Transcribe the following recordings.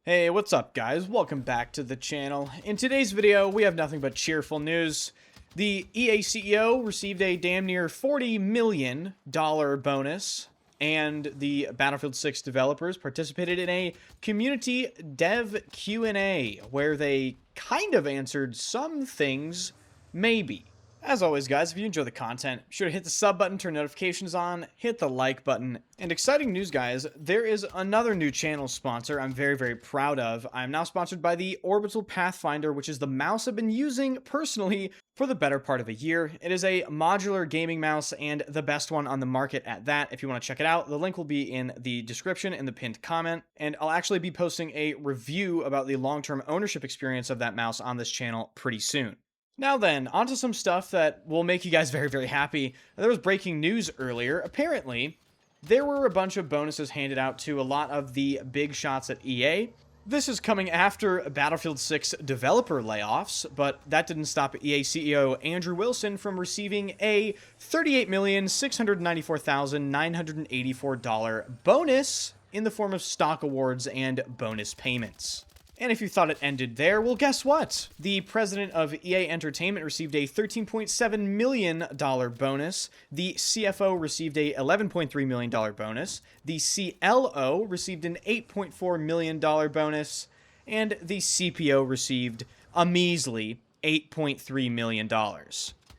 Hey, what's up guys? Welcome back to the channel. In today's video, we have nothing but cheerful news. The EA CEO received a damn near $40 million bonus, and the Battlefield 6 developers participated in a community dev Q&A, where they kind of answered some things, maybe. As always, guys, if you enjoy the content, be sure to hit the sub button, turn notifications on, hit the like button. And exciting news, guys, there is another new channel sponsor I'm very, very proud of. I'm now sponsored by the Orbital Pathfinder, which is the mouse I've been using personally for the better part of a year. It is a modular gaming mouse and the best one on the market at that. If you want to check it out, the link will be in the description in the pinned comment. And I'll actually be posting a review about the long-term ownership experience of that mouse on this channel pretty soon. Now then, onto some stuff that will make you guys very, very happy. There was breaking news earlier. Apparently, there were a bunch of bonuses handed out to a lot of the big shots at EA. This is coming after Battlefield 6 developer layoffs, but that didn't stop EA CEO Andrew Wilson from receiving a $38,694,984 bonus in the form of stock awards and bonus payments. And if you thought it ended there, well, guess what? The president of EA Entertainment received a $13.7 million bonus. The CFO received a $11.3 million bonus. The CLO received an $8.4 million bonus. And the CPO received a measly $8.3 million.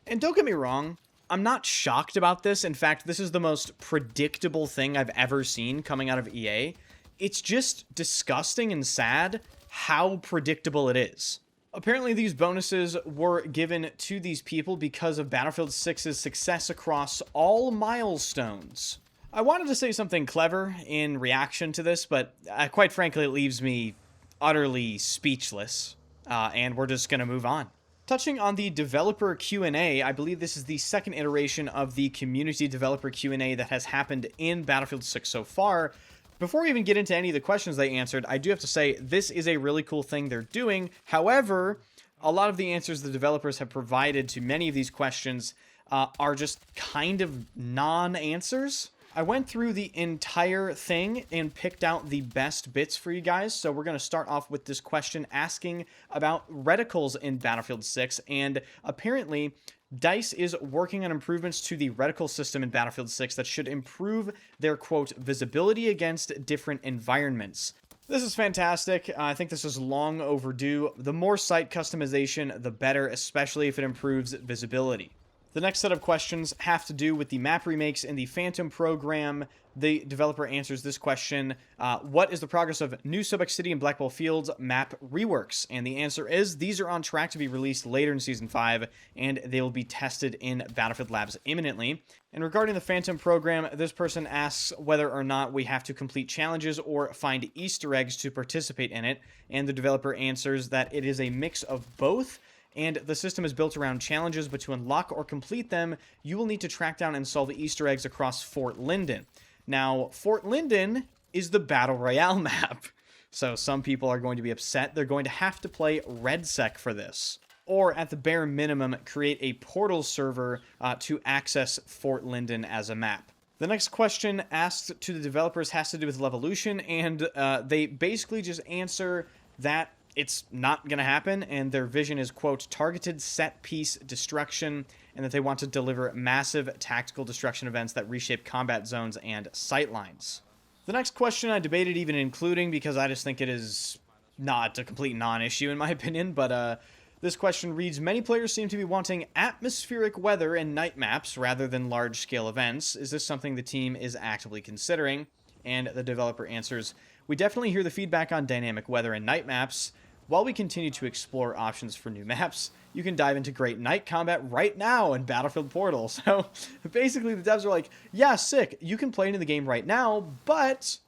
And don't get me wrong, I'm not shocked about this. In fact, this is the most predictable thing I've ever seen coming out of EA. It's just disgusting and sad how predictable it is. Apparently these bonuses were given to these people because of Battlefield 6's success across all milestones. I wanted to say something clever in reaction to this, but quite frankly it leaves me utterly speechless, and we're just gonna move on. Touching on the developer Q&A, I believe this is the second iteration of the community developer Q&A that has happened in Battlefield 6 so far. Before we even get into any of the questions they answered, I do have to say this is a really cool thing they're doing. However, a lot of the answers the developers have provided to many of these questions are just kind of non-answers. I went through the entire thing and picked out the best bits for you guys. So we're going to start off with this question asking about reticles in Battlefield 6, and apparently DICE is working on improvements to the reticle system in Battlefield 6 that should improve their, quote, visibility against different environments. This is fantastic. I think this is long overdue. The more site customization, the better, especially if it improves visibility. The next set of questions have to do with the map remakes in the Phantom program. The developer answers this question: what is the progress of New Subic City and Blackwell Fields map reworks? And the answer is these are on track to be released later in Season 5, and they will be tested in Battlefield Labs imminently. And regarding the Phantom program, this person asks whether or not we have to complete challenges or find Easter eggs to participate in it, and the developer answers that it is a mix of both, and the system is built around challenges, but to unlock or complete them, you will need to track down and solve Easter eggs across Fort Linden. Now, Fort Linden is the Battle Royale map, so some people are going to be upset. They're going to have to play RedSec for this, or at the bare minimum, create a portal server to access Fort Linden as a map. The next question asked to the developers has to do with Levolution, and they basically just answer that it's not going to happen, and their vision is, quote, targeted set-piece destruction, and that they want to deliver massive tactical destruction events that reshape combat zones and sightlines. The next question I debated even including because I just think it is not a complete non-issue in my opinion, but this question reads: many players seem to be wanting atmospheric weather and night maps rather than large-scale events. Is this something the team is actively considering? And the developer answers, we definitely hear the feedback on dynamic weather and night maps. While we continue to explore options for new maps, you can dive into great night combat right now in Battlefield Portal. So basically the devs are like, yeah, sick, you can play into the game right now, but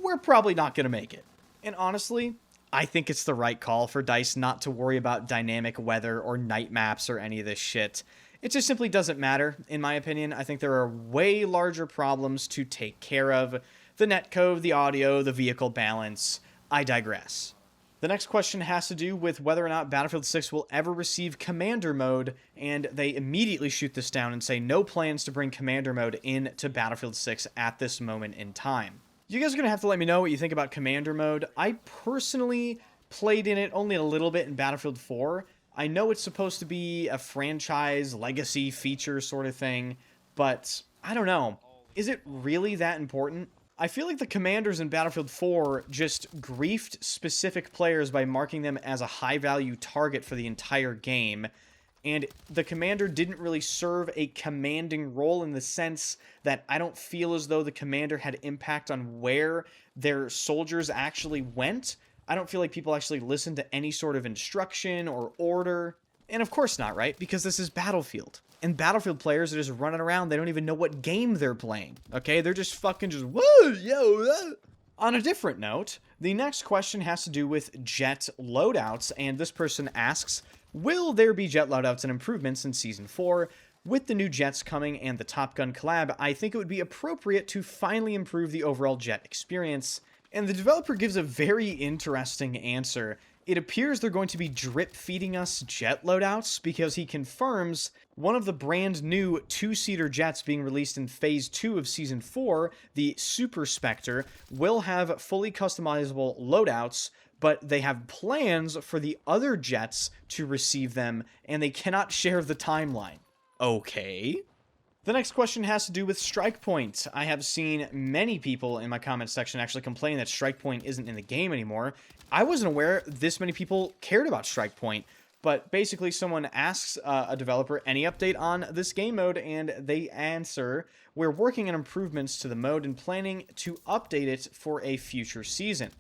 we're probably not going to make it. And honestly, I think it's the right call for DICE not to worry about dynamic weather or night maps or any of this shit. It just simply doesn't matter, in my opinion. I think there are way larger problems to take care of. The netcode, the audio, the vehicle balance. I digress. The next question has to do with whether or not Battlefield 6 will ever receive Commander Mode, and they immediately shoot this down and say no plans to bring Commander Mode into Battlefield 6 at this moment in time. You guys are going to have to let me know what you think about Commander mode. I personally played in it only a little bit in Battlefield 4. I know it's supposed to be a franchise legacy feature sort of thing, but I don't know. Is it really that important? I feel like the commanders in Battlefield 4 just griefed specific players by marking them as a high-value target for the entire game, and the commander didn't really serve a commanding role in the sense that I don't feel as though the commander had impact on where their soldiers actually went. I don't feel like people actually listened to any sort of instruction or order. And of course not, right? Because this is Battlefield. And Battlefield players are just running around. They don't even know what game they're playing. Okay? They're just fucking just, whoa, yo. On a different note, the next question has to do with jet loadouts. And this person asks, will there be jet loadouts and improvements in Season 4? With the new jets coming and the Top Gun collab, I think it would be appropriate to finally improve the overall jet experience. And the developer gives a very interesting answer. It appears they're going to be drip-feeding us jet loadouts because he confirms one of the brand new two-seater jets being released in Phase 2 of Season 4, the Super Spectre, will have fully customizable loadouts, but they have plans for the other jets to receive them, and they cannot share the timeline. Okay. The next question has to do with Strikepoint. I have seen many people in my comment section actually complain that Strikepoint isn't in the game anymore. I wasn't aware this many people cared about Strikepoint, but basically someone asks a developer any update on this game mode, and they answer, we're working on improvements to the mode and planning to update it for a future season.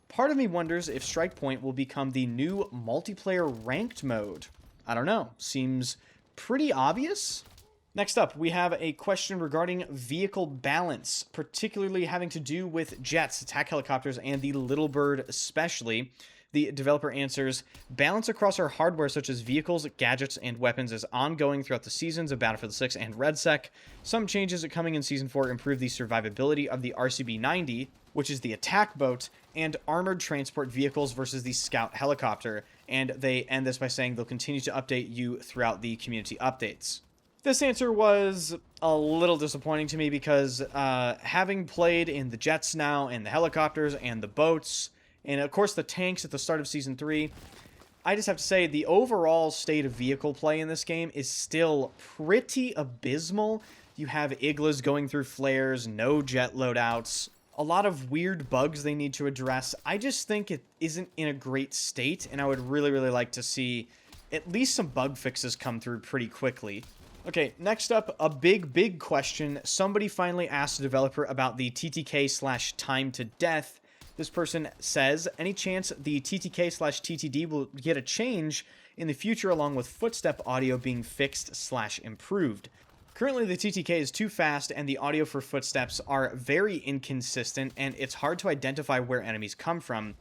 Part of me wonders if Strikepoint will become the new multiplayer ranked mode. I don't know. Seems pretty obvious. Next up, we have a question regarding vehicle balance, particularly having to do with jets, attack helicopters, and the Little Bird especially. The developer answers, balance across our hardware such as vehicles, gadgets, and weapons is ongoing throughout the seasons of Battlefield 6 and RedSec. Some changes coming in Season 4 improve the survivability of the RCB-90, which is the attack boat, and armored transport vehicles versus the scout helicopter. And they end this by saying they'll continue to update you throughout the community updates. This answer was a little disappointing to me because having played in the jets now, and the helicopters, and the boats, and of course the tanks at the start of Season 3, I just have to say the overall state of vehicle play in this game is still pretty abysmal. You have Iglas going through flares, no jet loadouts, a lot of weird bugs they need to address. I just think it isn't in a great state, and I would really, really like to see at least some bug fixes come through pretty quickly. Okay, next up, a big question. Somebody finally asked the developer about the TTK/time to death. This person says, any chance the TTK/TTD will get a change in the future along with footstep audio being fixed/improved? Currently, the TTK is too fast and the audio for footsteps are very inconsistent, and it's hard to identify where enemies come from.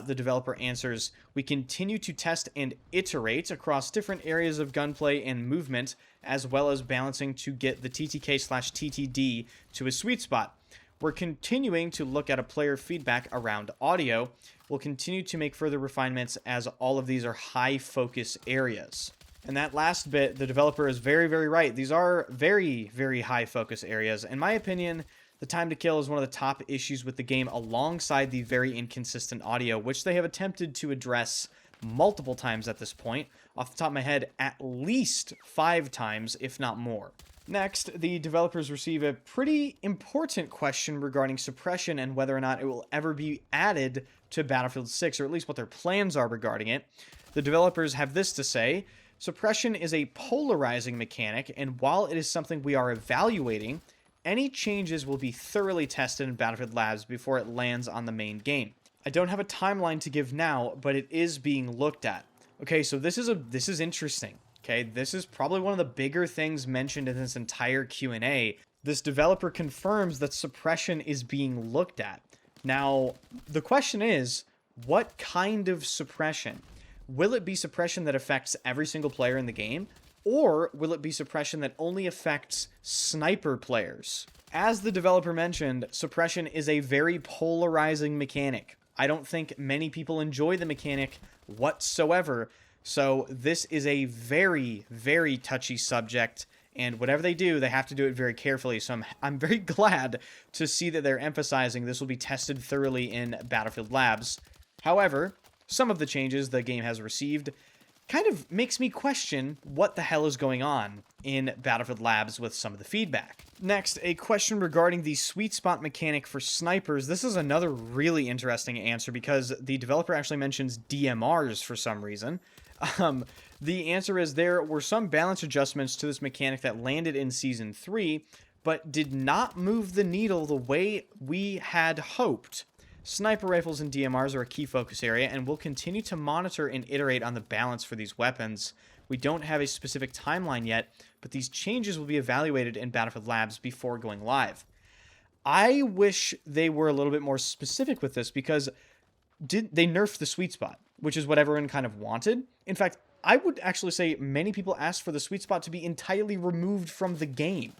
The developer answers, we continue to test and iterate across different areas of gunplay and movement, as well as balancing to get the TTK/TTD to a sweet spot. We're continuing to look at a player feedback around audio. We'll continue to make further refinements as all of these are high focus areas. And that last bit, the developer is very, very right. These are very, very high focus areas. In my opinion, the time to kill is one of the top issues with the game alongside the very inconsistent audio, which they have attempted to address multiple times at this point. Off the top of my head, at least 5 times, if not more. Next, the developers receive a pretty important question regarding suppression and whether or not it will ever be added to Battlefield 6, or at least what their plans are regarding it. The developers have this to say, suppression is a polarizing mechanic, and while it is something we are evaluating, any changes will be thoroughly tested in Battlefield Labs before it lands on the main game. I don't have a timeline to give now, but it is being looked at. Okay, so this is interesting. Okay, this is probably one of the bigger things mentioned in this entire Q&A. This developer confirms that suppression is being looked at. Now, the question is, what kind of suppression? Will it be suppression that affects every single player in the game? Or will it be suppression that only affects sniper players? As the developer mentioned, suppression is a very polarizing mechanic. I don't think many people enjoy the mechanic whatsoever, so this is a very, very touchy subject, And whatever they do, they have to do it very carefully. So I'm very glad to see that they're emphasizing this will be tested thoroughly in Battlefield Labs. However, some of the changes the game has received kind of makes me question what the hell is going on in Battlefield Labs with some of the feedback. Next, a question regarding the sweet spot mechanic for snipers. This is another really interesting answer because the developer actually mentions DMRs for some reason. The answer is there were some balance adjustments to this mechanic that landed in Season 3, but did not move the needle the way we had hoped. Sniper rifles and DMRs are a key focus area, and we'll continue to monitor and iterate on the balance for these weapons. We don't have a specific timeline yet, but these changes will be evaluated in Battlefield Labs before going live. I wish they were a little bit more specific with this because they nerfed the sweet spot, which is what everyone kind of wanted. In fact, I would actually say many people asked for the sweet spot to be entirely removed from the game.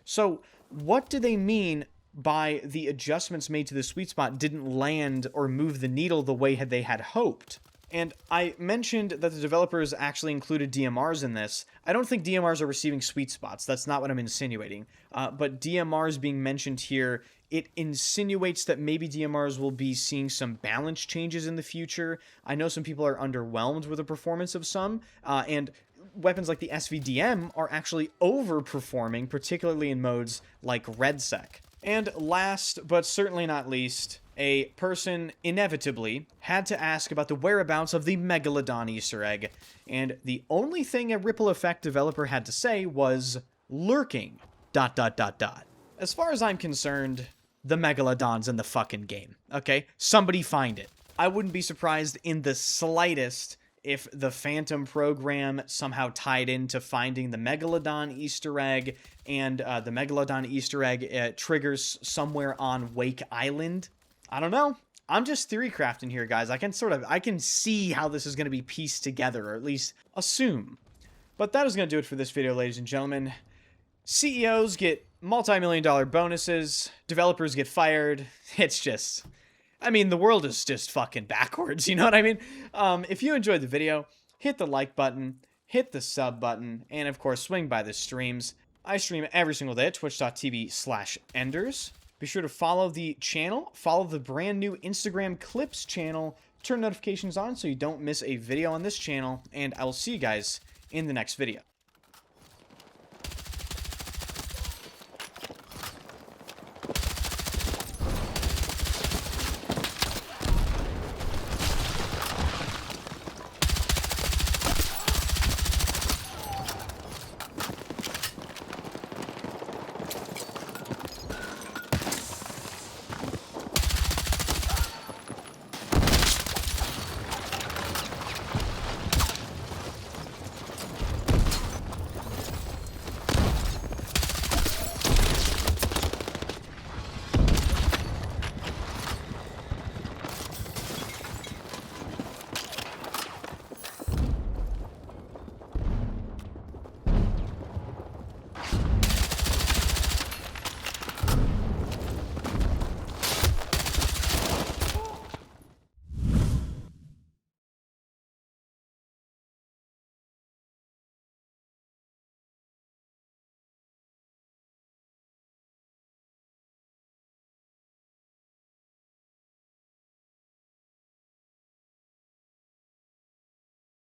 So what do they mean by the adjustments made to the sweet spot didn't land or move the needle the way they had hoped? And I mentioned that the developers actually included DMRs in this. I don't think DMRs are receiving sweet spots. That's not what I'm insinuating. But DMRs being mentioned here, it insinuates that maybe DMRs will be seeing some balance changes in the future. I know some people are underwhelmed with the performance of some, and weapons like the SVDM are actually overperforming, particularly in modes like RedSec. And last, but certainly not least, a person inevitably had to ask about the whereabouts of the Megalodon Easter egg, and the only thing a Ripple Effect developer had to say was lurking, ... As far as I'm concerned, the Megalodon's in the fucking game, okay? Somebody find it. I wouldn't be surprised in the slightest if the Phantom program somehow tied into finding the Megalodon Easter egg, and the Megalodon Easter egg triggers somewhere on Wake Island. I don't know. I'm just theory crafting here, guys. I can see how this is going to be pieced together, or at least assume. But that is going to do it for this video, ladies and gentlemen. CEOs get multi-million-dollar bonuses. Developers get fired. It's just... I mean, the world is just fucking backwards, you know what I mean? If you enjoyed the video, hit the like button, hit the sub button, and of course, swing by the streams. I stream every single day at twitch.tv/enders. Be sure to follow the channel, follow the brand new Instagram Clips channel, turn notifications on so you don't miss a video on this channel, and I will see you guys in the next video.